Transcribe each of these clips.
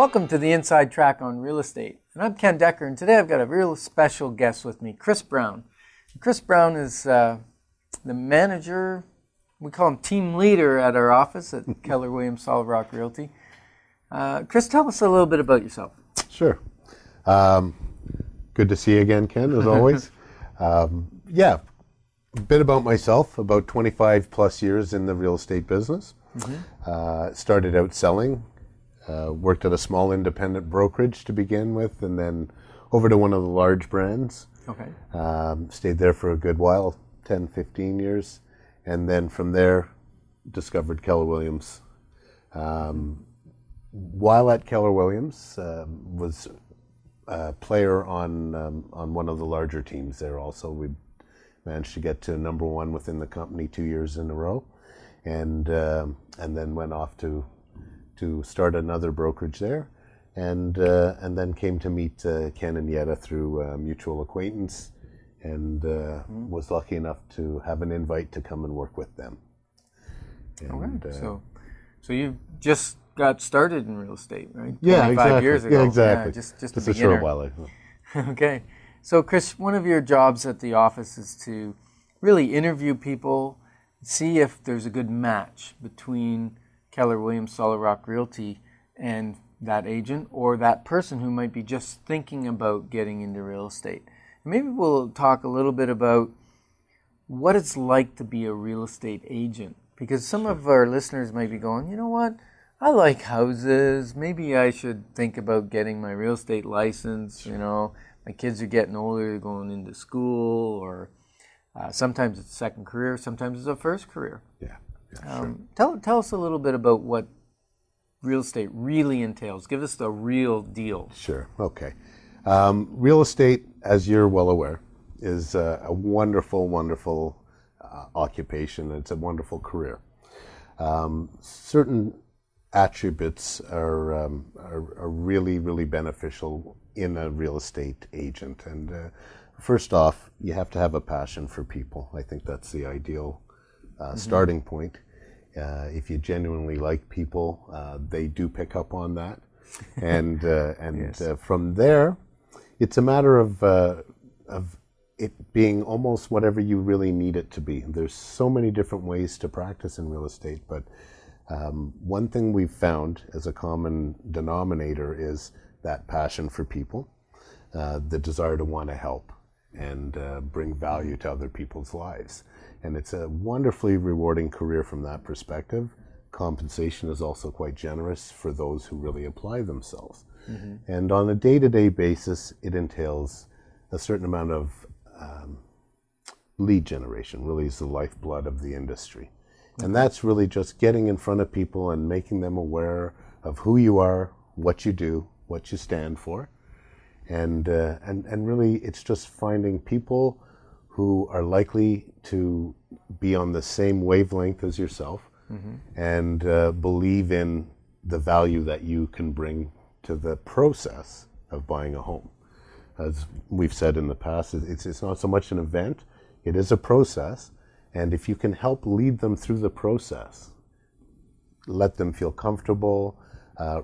Welcome to the Inside Track on Real Estate. And I'm Ken Dekker, and today I've got a real special guest with me, Chris Brown. Chris Brown is the manager, we call him team leader at our office at Keller Williams Solid Rock Realty. Chris, tell us a little bit about yourself. Sure. Good to see you again, Ken, as always. A bit about myself, about 25 plus years in the real estate business. Started out selling, worked at a small independent brokerage to begin with, and then over to one of the large brands. Okay. Stayed there for a good while, 10, 15 years. And then from there, discovered Keller Williams. While at Keller Williams, was a player on one of the larger teams there also. We managed to get to number one within the company 2 years in a row. And then went off to start another brokerage there, and then came to meet Ken and Yetta through a mutual acquaintance, and was lucky enough to have an invite to come and work with them. And, all right. So you just got started in real estate, right? Yeah, 25 exactly. years ago. Yeah, exactly. Just a short while ago. Okay. So Chris, one of your jobs at the office is to really interview people, see if there's a good match between Keller Williams Solid Rock Realty and that agent or that person who might be just thinking about getting into real estate. Maybe we'll talk a little bit about what it's like to be a real estate agent, because some of our listeners might be going, you know what, I like houses, maybe I should think about getting my real estate license, you know, my kids are getting older, they're going into school, or sometimes it's a second career, sometimes it's a first career. Yeah. Sure. Tell us a little bit about what real estate really entails. Give us the real deal. Sure. Okay. Real estate, as you're well aware, is a wonderful, wonderful occupation. It's a wonderful career. Certain attributes are really, really beneficial in a real estate agent. And first off, you have to have a passion for people. I think that's the ideal starting point. If you genuinely like people, they do pick up on that. And yes. From there, it's a matter of it being almost whatever you really need it to be. There's so many different ways to practice in real estate, but one thing we've found as a common denominator is that passion for people, the desire to want to help and bring value to other people's lives. And it's a wonderfully rewarding career from that perspective. Compensation is also quite generous for those who really apply themselves. And on a day-to-day basis, it entails a certain amount of lead generation, really is the lifeblood of the industry. And that's really just getting in front of people and making them aware of who you are, what you do, what you stand for. And really, it's just finding people who are likely to be on the same wavelength as yourself and believe in the value that you can bring to the process of buying a home. As we've said in the past, it's not so much an event, it is a process. And if you can help lead them through the process, let them feel comfortable,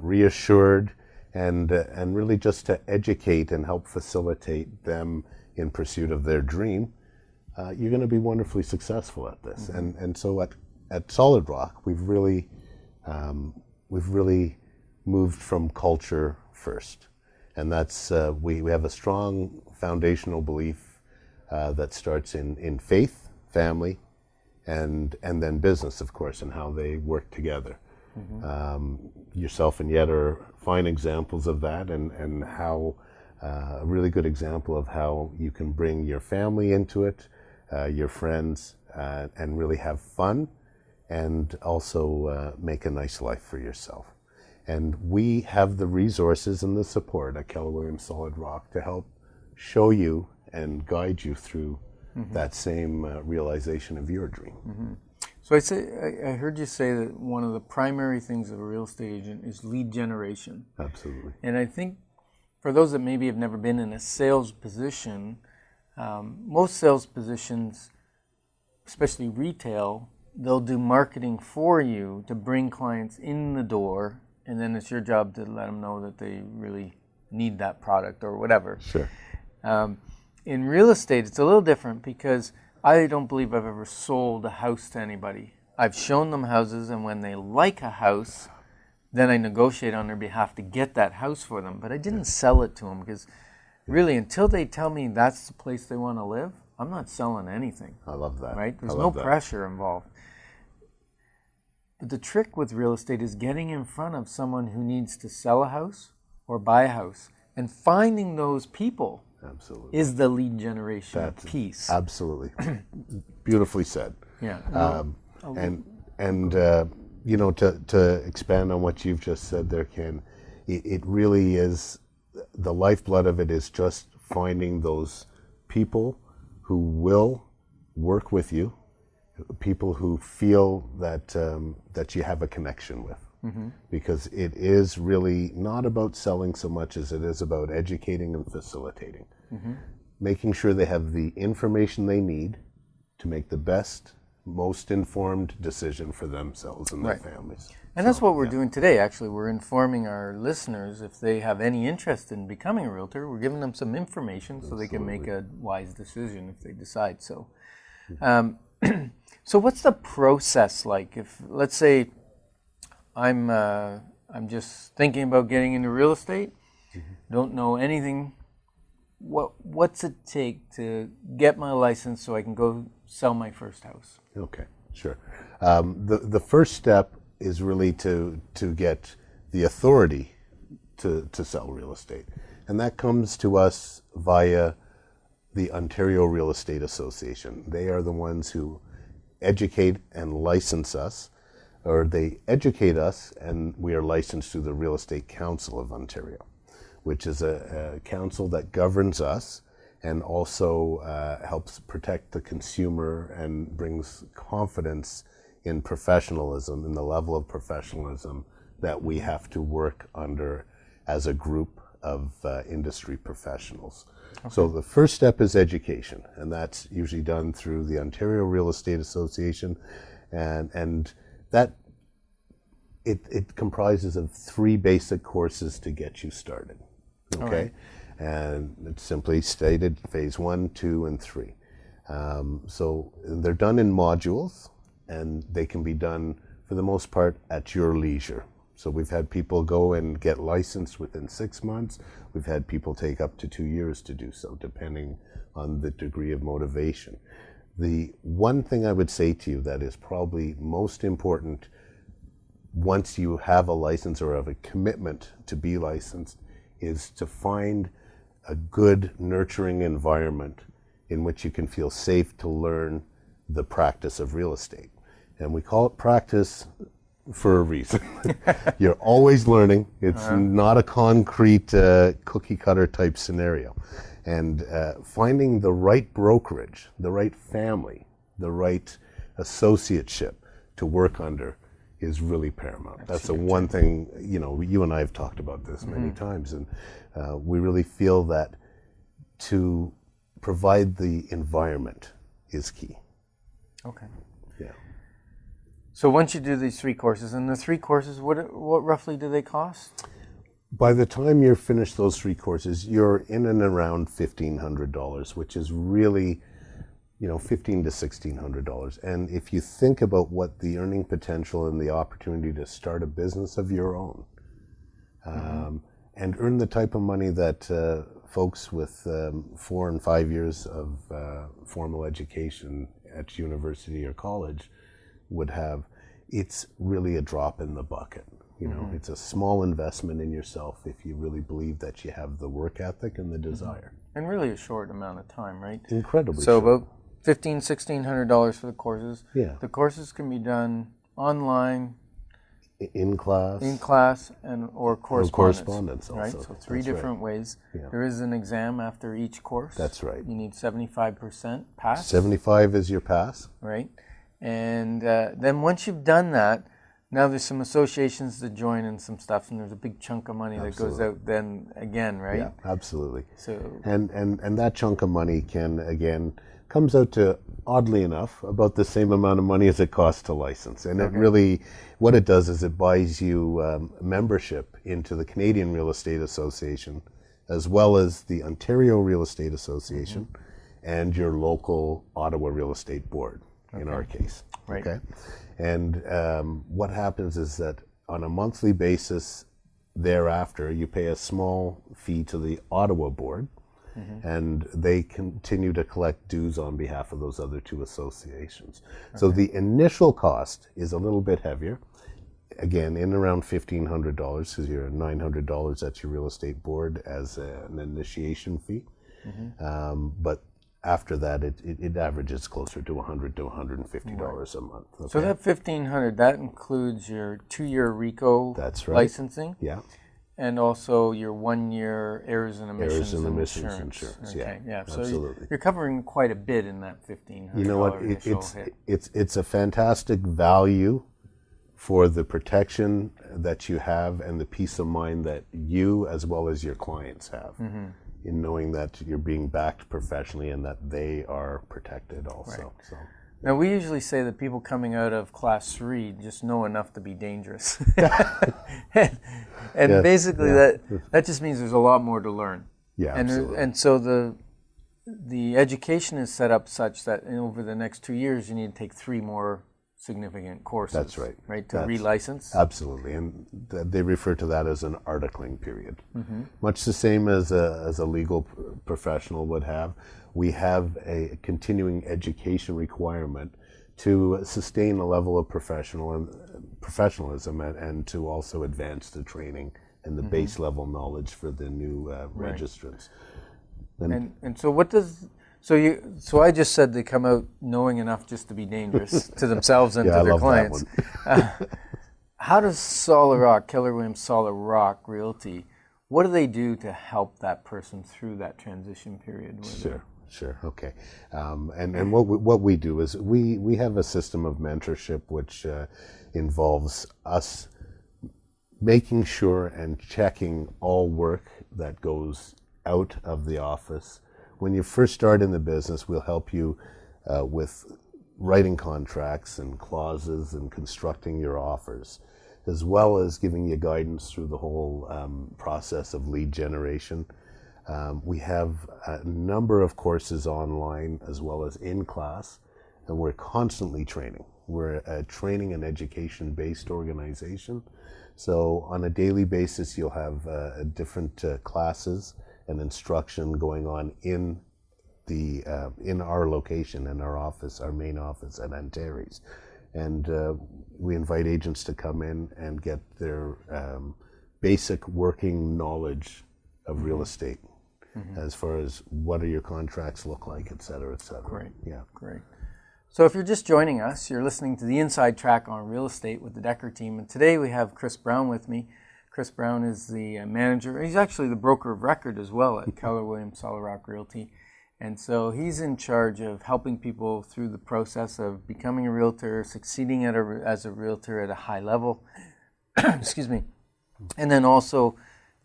reassured, and really just to educate and help facilitate them in pursuit of their dream, you're going to be wonderfully successful at this. And so at Solid Rock, we've really moved from culture first, and that's we have a strong foundational belief that starts in faith, family, and then business, of course, and how they work together. Yourself and Yet are fine examples of that, and how a really good example of how you can bring your family into it, your friends, and really have fun, and also make a nice life for yourself. And we have the resources and the support at Keller Williams Solid Rock to help show you and guide you through that same realization of your dream. So I heard you say that one of the primary things of a real estate agent is lead generation. Absolutely. And I think for those that maybe have never been in a sales position, most sales positions, especially retail, they'll do marketing for you to bring clients in the door and then it's your job to let them know that they really need that product or whatever. Sure. In real estate, it's a little different because I don't believe I've ever sold a house to anybody. I've shown them houses, and when they like a house, then I negotiate on their behalf to get that house for them. But I didn't sell it to them because really, until they tell me that's the place they want to live, I'm not selling anything. I love that. Right? There's no pressure involved. But the trick with real estate is getting in front of someone who needs to sell a house or buy a house, and finding those people. Absolutely. Is the lead generation piece. Absolutely. Beautifully said. Yeah. You know, to expand on what you've just said there, Ken, it really is, the lifeblood of it is just finding those people who will work with you, people who feel that that you have a connection with. Mm-hmm. Because it is really not about selling so much as it is about educating and facilitating. Mm-hmm. Making sure they have the information they need to make the best, most informed decision for themselves and their families. And that's what we're doing today, actually. We're informing our listeners if they have any interest in becoming a realtor. We're giving them some information so they can make a wise decision if they decide so. So what's the process like? If, let's say, I'm just thinking about getting into real estate, don't know anything. What's it take to get my license so I can go sell my first house? Okay, sure. The first step is really to get the authority to sell real estate, and that comes to us via the Ontario Real Estate Association. They are the ones who educate and license us, or they educate us, and we are licensed through the Real Estate Council of Ontario, which is a council that governs us and also helps protect the consumer and brings confidence in professionalism, in the level of professionalism that we have to work under as a group of industry professionals. Okay. So the first step is education, and that's usually done through the Ontario Real Estate Association, and that it comprises of 3 basic courses to get you started. Okay, right. And it's simply stated phase 1, 2, and 3. So they're done in modules, and they can be done for the most part at your leisure. So we've had people go and get licensed within 6 months. We've had people take up to 2 years to do so, depending on the degree of motivation. The one thing I would say to you that is probably most important once you have a license or have a commitment to be licensed is to find a good, nurturing environment in which you can feel safe to learn the practice of real estate. And we call it practice for a reason. You're always learning. It's not a concrete cookie cutter type scenario. And finding the right brokerage, the right family, the right associateship to work under is really paramount. That's the one thing, you know, you and I have talked about this many times, and we really feel that to provide the environment is key. Okay. Yeah. So once you do these 3 courses, and the 3 courses, what roughly do they cost? By the time you're finished those 3 courses, you're in and around $1,500, which is really, you know, $1,500 to $1,600. And if you think about what the earning potential and the opportunity to start a business of your own, and earn the type of money that folks with 4 and 5 years of formal education at university or college would have, it's really a drop in the bucket. You know, it's a small investment in yourself if you really believe that you have the work ethic and the desire. And really a short amount of time, right? Incredibly so short. About $1,500 for the courses. Yeah. The courses can be done online, in class, and or correspondence also. Right? So 3 different ways. Yeah. There is an exam after each course. That's right. You need 75% pass. 75 is your pass. Right. And then once you've done that, now there's some associations to join and some stuff, and there's a big chunk of money that goes out then again, right? Yeah, absolutely. So and that chunk of money can, again, comes out to oddly enough, about the same amount of money as it costs to license. And it really, what it does is it buys you membership into the Canadian Real Estate Association, as well as the Ontario Real Estate Association, and your local Ottawa Real Estate Board, in our case. Right. Okay. And what happens is that on a monthly basis thereafter, you pay a small fee to the Ottawa Board, and they continue to collect dues on behalf of those other two associations. So the initial cost is a little bit heavier, again, in around $1,500, because you're $900 at your real estate board as an initiation fee. But after that, it averages closer to $100 to $150 a month. Okay? So that $1,500, that includes your 2-year RICO licensing? Yeah. And also your 1-year errors and omissions insurance. Okay. Yeah. So absolutely. you're covering quite a bit in that $1,500. You know what? It's a fantastic value for the protection that you have and the peace of mind that you as well as your clients have in knowing that you're being backed professionally and that they are protected also. Right. So. Now, we usually say that people coming out of Class 3 just know enough to be dangerous. and basically that just means there's a lot more to learn. Yeah, and absolutely. And so the education is set up such that over the next 2 years you need to take 3 more significant courses. That's right. Right, to relicense? Absolutely. And they refer to that as an articling period. Much the same as a legal professional would have. We have a continuing education requirement to sustain a level of professionalism and to also advance the training and the base level knowledge for the new registrants. And so what does... So I just said they come out knowing enough just to be dangerous to themselves and to their clients. How does Keller Williams Solid Rock Realty, what do they do to help that person through that transition period? Sure. Okay. And what we do is we have a system of mentorship which involves us making sure and checking all work that goes out of the office. When you first start in the business, we'll help you with writing contracts and clauses and constructing your offers, as well as giving you guidance through the whole process of lead generation. We have a number of courses online as well as in class, and we're constantly training. We're a training and education-based organization. So on a daily basis, you'll have different classes and instruction going on in our location, in our office, our main office at Antares. And we invite agents to come in and get their basic working knowledge of real estate, as far as what do your contracts look like, et cetera, et cetera. Great. Yeah. Great. So if you're just joining us, you're listening to the Inside Track on Real Estate with the Dekker Team. And today we have Chris Brown with me. Chris Brown is the manager. He's actually the broker of record as well at Keller Williams Solid Rock Realty. And so he's in charge of helping people through the process of becoming a realtor, succeeding as a realtor at a high level, excuse me, and then also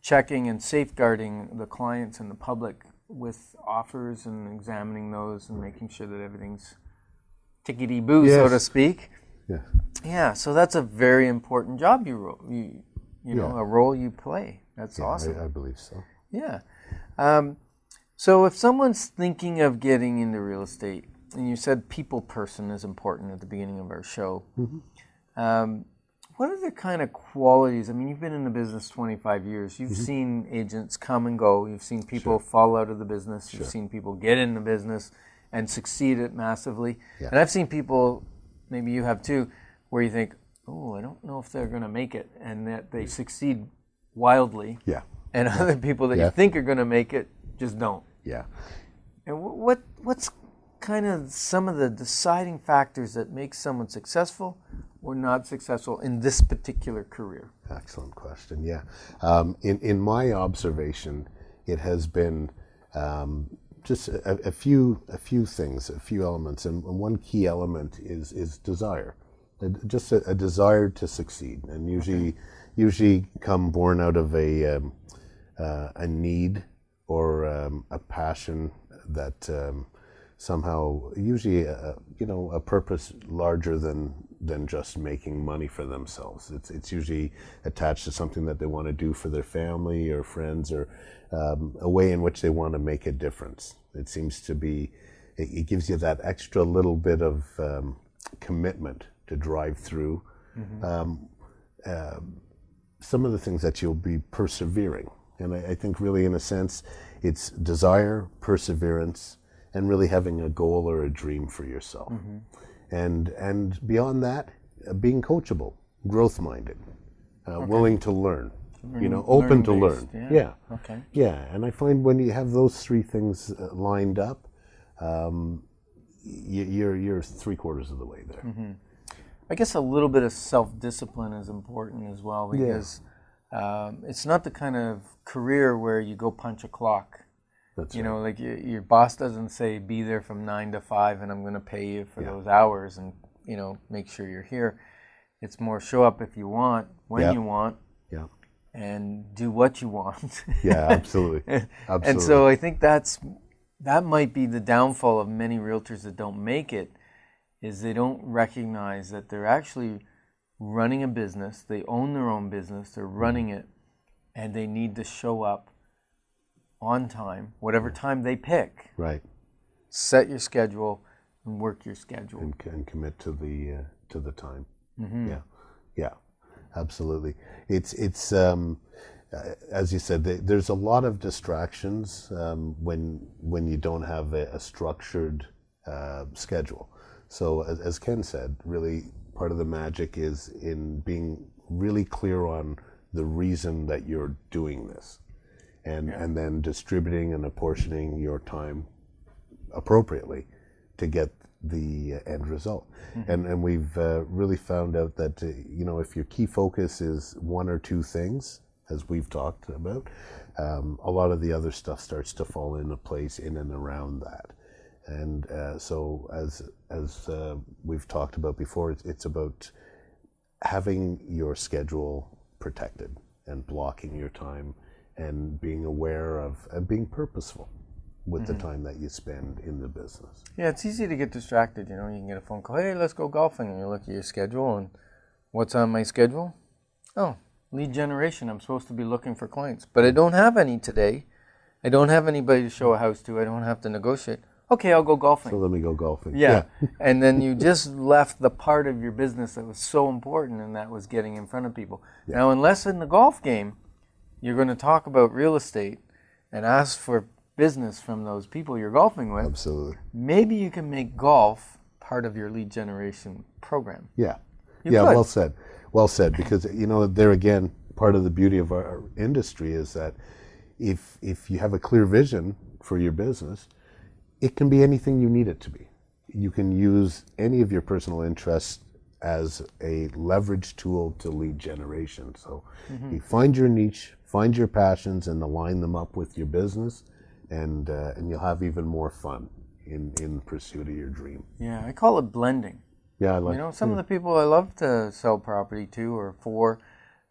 checking and safeguarding the clients and the public with offers and examining those and making sure that everything's tickety-boo, so to speak. Yeah, so that's a very important job you know, a role you play. That's awesome. I believe so. Yeah. So if someone's thinking of getting into real estate, and you said people person is important at the beginning of our show, what are the kind of qualities? I mean, you've been in the business 25 years. You've seen agents come and go. You've seen people fall out of the business. You've seen people get in the business and succeed it massively. And I've seen people, maybe you have too, where you think, oh, I don't know if they're going to make it, and that they succeed wildly. And other people that you think are going to make it just don't. And what's kind of some of the deciding factors that make someone successful or not successful in this particular career? Excellent question. In my observation, it has been just a few things, a few elements, and one key element is desire. Just a desire to succeed, and usually come born out of a need or a passion that somehow, usually, a purpose larger than just making money for themselves. It's usually attached to something that they want to do for their family or friends, or a way in which they want to make a difference. It seems to be, it gives you that extra little bit of commitment to drive through some of the things that you'll be persevering. And I think really, in a sense, it's desire, perseverance, and really having a goal or a dream for yourself. And beyond that, being coachable, growth-minded, willing to learn, open to learn. Yeah. Okay. Yeah, and I find when you have those three things lined up, you're 3/4 of the way there. I guess a little bit of self-discipline is important as well, because it's not the kind of career where you go punch a clock. That's You right. know, like your boss doesn't say, be there from 9 to 5 and I'm going to pay you for those hours and, make sure you're here. It's more show up if you want, when you want, Yeah. and do what you want. Yeah, absolutely. Absolutely. And so I think that might be the downfall of many realtors that don't make it, is they don't recognize that they're actually running a business, they own their own business, they're running it, and they need to show up on time, whatever time they pick. Right. Set your schedule and work your schedule. And commit to the time. Yeah, absolutely. It's as you said, there's a lot of distractions when you don't have a structured schedule. So as Ken said, really part of the magic is in being really clear on the reason that you're doing this, and then distributing and apportioning your time appropriately to get the end result. And we've really found out that if your key focus is one or two things, as we've talked about, a lot of the other stuff starts to fall into place in and around that. And so as we've talked about before, it's about having your schedule protected and blocking your time and being aware of and being purposeful with the time that you spend in the business. Yeah, it's easy to get distracted. You can get a phone call, hey, let's go golfing. And you look at your schedule and what's on my schedule? Oh, lead generation. I'm supposed to be looking for clients, but I don't have any today. I don't have anybody to show a house to. I don't have to negotiate. Okay, I'll go golfing. So let me go golfing. Yeah. And then you just left the part of your business that was so important, and that was getting in front of people. Yeah. Now, unless in the golf game, you're going to talk about real estate and ask for business from those people you're golfing with. Absolutely. Maybe you can make golf part of your lead generation program. Yeah. You yeah, could. well said. Well said, because, there again, part of the beauty of our industry is that if you have a clear vision for your business, it can be anything you need it to be. You can use any of your personal interests as a leverage tool to lead generation. So you find your niche, find your passions, and align them up with your business, and you'll have even more fun in pursuit of your dream. Yeah, I call it blending. Yeah, I like some of the people I love to sell property to or for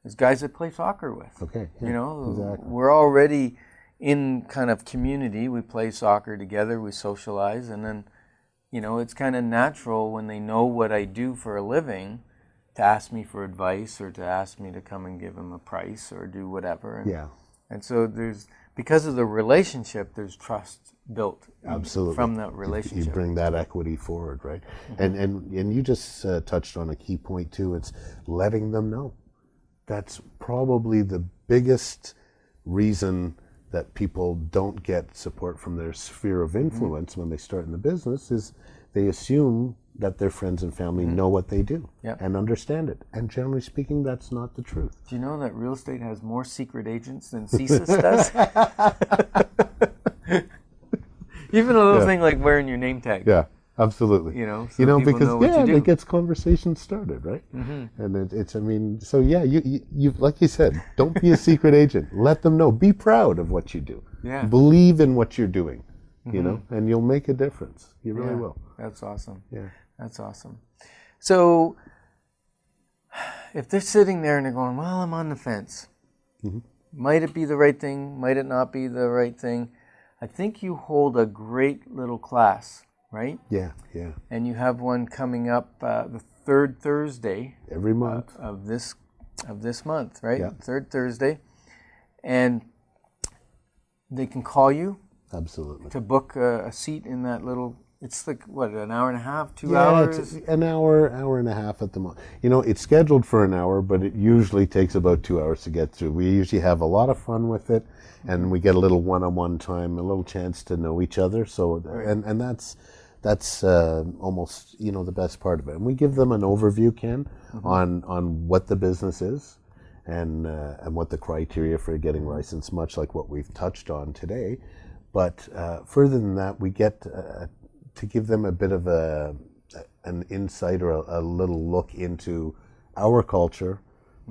is guys that play soccer with. Okay. Yeah, exactly. We're already in kind of community. We play soccer together, we socialize, and then, it's kind of natural when they know what I do for a living to ask me for advice or to ask me to come and give them a price or do whatever. And so because of the relationship, there's trust built. Absolutely. From that relationship. You bring that equity forward, right? And you just touched on a key point too. It's letting them know. That's probably the biggest reason that people don't get support from their sphere of influence when they start in the business is they assume that their friends and family know what they do and understand it. And generally speaking, that's not the truth. Do you know that real estate has more secret agents than CSIS does? Even a little thing like wearing your name tag. Yeah, absolutely. So because know what you do. it gets conversations started, right? And you like you said, don't be a secret agent. Let them know. Be proud of what you do. Yeah. Believe in what you're doing. And you'll make a difference. You really will. That's awesome. Yeah. That's awesome. So if they're sitting there and they're going, well, I'm on the fence. Might it be the right thing? Might it not be the right thing? I think you hold a great little class right? Yeah, yeah. And you have one coming up the third Thursday Every month. of this month, right? Yeah. Third Thursday, and they can call you Absolutely. to book a seat in that little. It's like what, an hour and a half, 2 Yeah, hours? it's an hour and a half at the most. It's scheduled for an hour, but it usually takes about 2 hours to get through. We usually have a lot of fun with it, and we get a little one-on-one time, a little chance to know each other. So, and that's almost the best part of it. And we give them an overview, Ken, on what the business is, and what the criteria for getting licensed, much like what we've touched on today. But further than that, we get to give them a bit of an insight or a little look into our culture,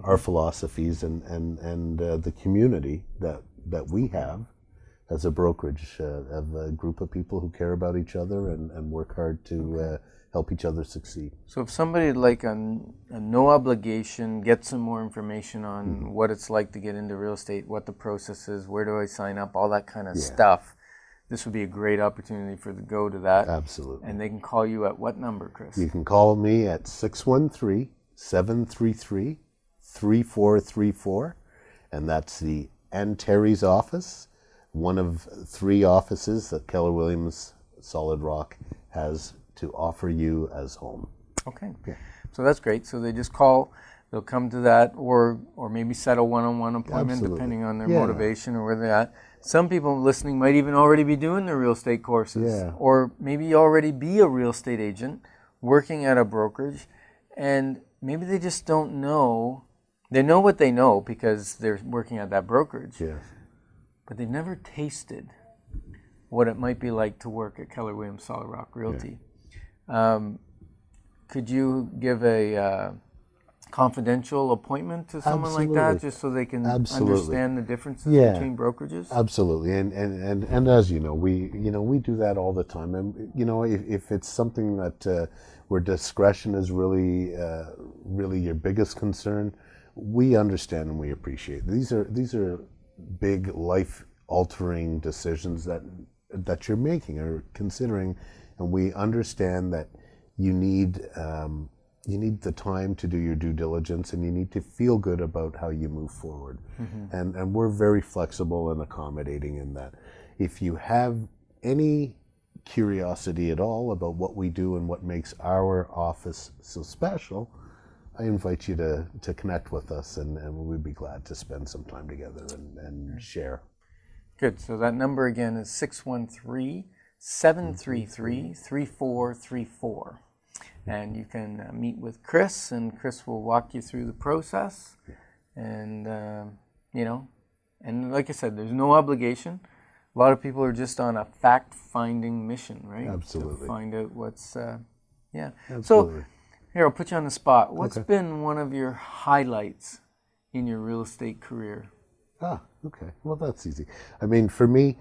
our philosophies, and the community that we have as a brokerage of a group of people who care about each other and work hard to help each other succeed. So if somebody like a no obligation, get some more information on what it's like to get into real estate, what the process is, where do I sign up, all that kind of stuff, this would be a great opportunity for them to go to that. Absolutely. And they can call you at what number, Chris? You can call me at 613-733-3434, and that's the Ann Terry's office, one of 3 offices that Keller Williams Solid Rock has to offer you as home. Okay. Yeah. So that's great. So they just call, they'll come to that, or maybe set a one-on-one appointment. Absolutely. Depending on their motivation or where they're at. Some people listening might even already be doing their real estate courses, or maybe already be a real estate agent working at a brokerage, and maybe they just don't know. They know what they know because they're working at that brokerage, but they've never tasted what it might be like to work at Keller Williams Solid Rock Realty. Could you give a confidential appointment to someone like that, just so they can understand the differences between brokerages? Absolutely, and as you know, we do that all the time. And if it's something that where discretion is really your biggest concern, we understand and we appreciate. These are big life altering decisions that you're making or considering, and we understand that you need the time to do your due diligence, and you need to feel good about how you move forward. And we're very flexible and accommodating in that. If you have any curiosity at all about what we do and what makes our office so special, I invite you to connect with us, and we'd be glad to spend some time together and share. Good. So that number again is 613-733-3434. And you can meet with Chris, and Chris will walk you through the process. And, and like I said, there's no obligation. A lot of people are just on a fact-finding mission, right? Absolutely. To find out what's, Absolutely. So, here, I'll put you on the spot. What's been one of your highlights in your real estate career? Okay. Well, that's easy. I mean, for me,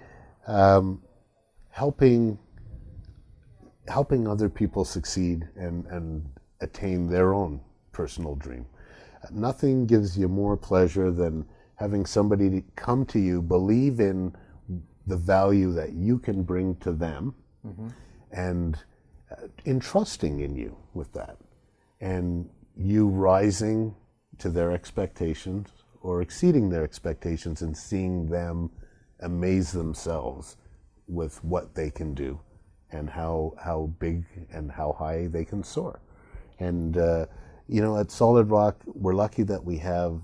helping other people succeed and attain their own personal dream. Nothing gives you more pleasure than having somebody come to you, believe in the value that you can bring to them, and entrusting in you with that, and you rising to their expectations or exceeding their expectations and seeing them amaze themselves with what they can do and how big and how high they can soar. And at Solid Rock, we're lucky that we have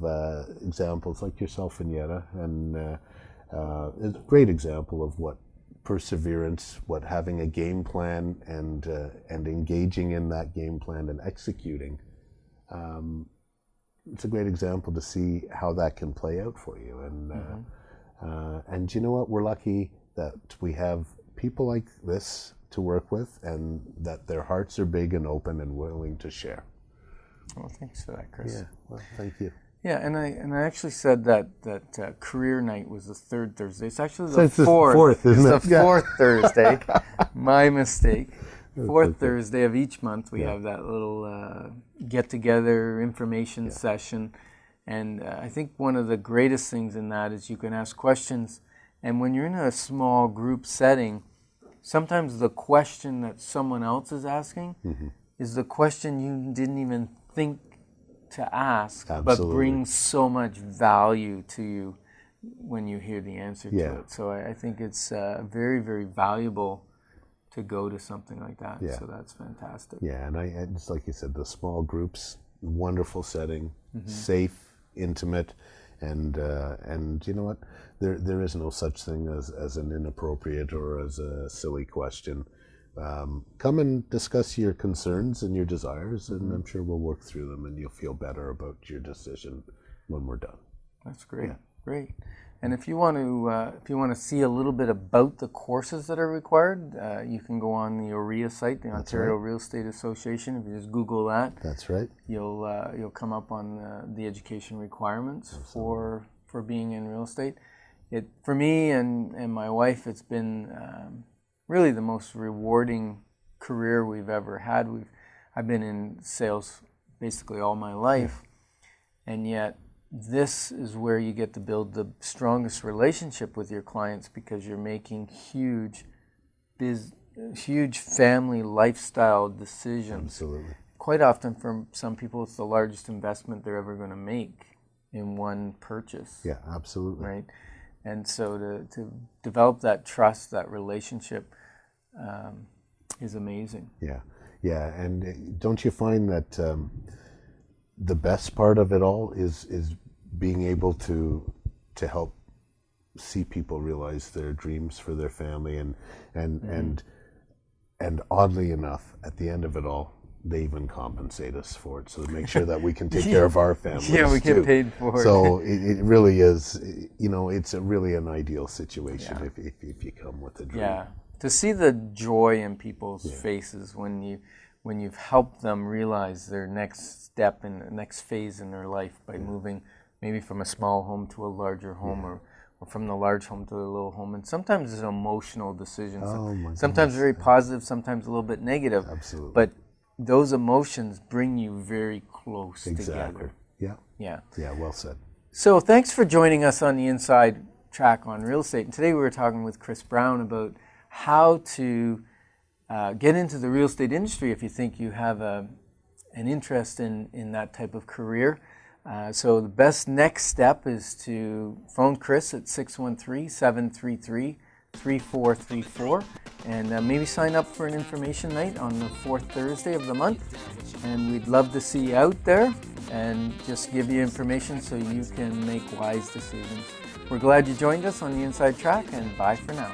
examples like yourself and Yetta, and it's a great example of what perseverance, what having a game plan and engaging in that game plan and executing. It's a great example to see how that can play out for you. And you know what? We're lucky that we have people like this to work with, and that their hearts are big and open and willing to share. Well, thanks for that, Chris. Yeah, well, thank you. Yeah, and I actually said that career night was the third Thursday. It's actually So the it's the fourth. fourth, isn't It's it? the Yeah. fourth Thursday. My mistake. Fourth okay. Thursday of each month, we have that little get-together information session. And I think one of the greatest things in that is you can ask questions. And when you're in a small group setting, sometimes the question that someone else is asking is the question you didn't even think to ask, but brings so much value to you when you hear the answer to it. So I think it's very, very valuable to go to something like that. So that's fantastic. Yeah, and it's like you said, the small groups, wonderful setting, safe, intimate, and you know what? There is no such thing as an inappropriate or as a silly question. Come and discuss your concerns and your desires, and I'm sure we'll work through them, and you'll feel better about your decision when we're done. That's great. Great. And if you want to see a little bit about the courses that are required, you can go on the OREA site, the Ontario Real Estate Association. If you just Google that, that's right. You'll come up on the education requirements for being in real estate. For me and my wife, it's been really the most rewarding career we've ever had. I've been in sales basically all my life, and yet this is where you get to build the strongest relationship with your clients, because you're making huge family lifestyle decisions. Absolutely. Quite often for some people it's the largest investment they're ever going to make in one purchase. Yeah, absolutely. Right? And so to develop that trust, that relationship is amazing. Yeah, yeah. And don't you find that the best part of it all is being able to help see people realize their dreams for their family, and oddly enough, at the end of it all, they even compensate us for it, so to make sure that we can take care of our families. Yeah, we get paid for it. So it really is, it's really an ideal situation if you come with a dream. Yeah, to see the joy in people's faces when you've helped them realize their next step in the next phase in their life by moving maybe from a small home to a larger home, or from the large home to the little home. And sometimes it's emotional decisions. Sometimes very positive, sometimes a little bit negative. Absolutely. But those emotions bring you very close Exactly. together. Yeah, well said. So thanks for joining us on the Inside Track on Real Estate. And today we were talking with Chris Brown about how to get into the real estate industry if you think you have an interest in that type of career. So the best next step is to phone Chris at 613-733-3434 and maybe sign up for an information night on the fourth Thursday of the month. And we'd love to see you out there and just give you information so you can make wise decisions. We're glad you joined us on the Inside Track, and bye for now.